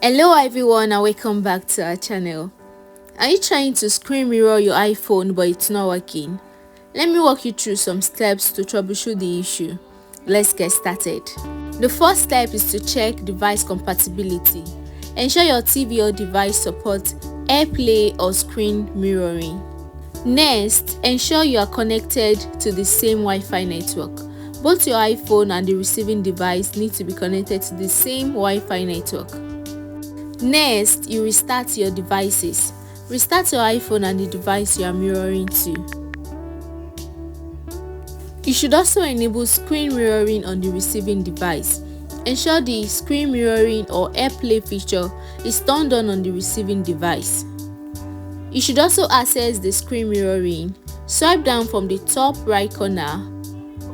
Hello everyone and welcome back to our channel. Are you trying to screen mirror your iPhone but it's not working? Let me walk you through some steps to troubleshoot the issue. Let's get started. The first step is to check device compatibility. Ensure your TV or device supports AirPlay or screen mirroring. Next, ensure you are connected to the same Wi-Fi network. Both your iPhone and the receiving device need to be connected to the same Wi-Fi network. Next, you restart your devices. Restart your iPhone and the device you are mirroring to. You should also enable screen mirroring on the receiving device. Ensure the screen mirroring or AirPlay feature is turned on the receiving device. You should also access the screen mirroring. Swipe down from the top right corner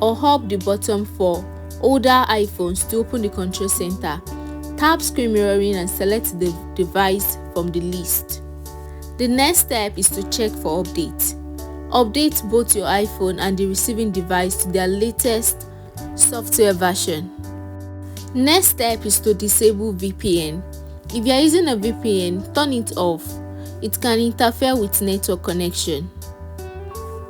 or up the bottom for older iPhones to open the control center. Tap screen mirroring and select the device from the list. The next step is to check for updates. Update both your iPhone and the receiving device to their latest software version. Next step is to disable VPN. If you are using a VPN, turn it off. It can interfere with network connection.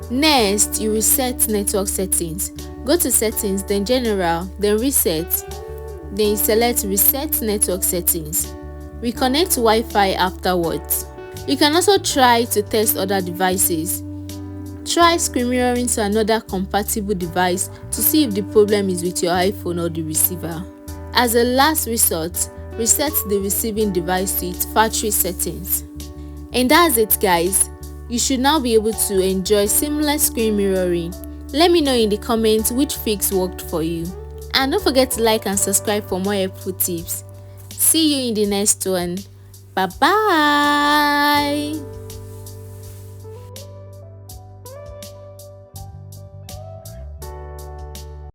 Next, you reset network settings. Go to Settings, then General, then Reset. Then select Reset Network Settings. Reconnect to Wi-Fi afterwards. You can also try to test other devices. Try screen mirroring to another compatible device to see if the problem is with your iPhone or the receiver. As a last resort, reset the receiving device to its factory settings. And that's it guys. You should now be able to enjoy seamless screen mirroring. Let me know in the comments which fix worked for you. And don't forget to like and subscribe for more helpful tips. See you in the next one. Bye bye.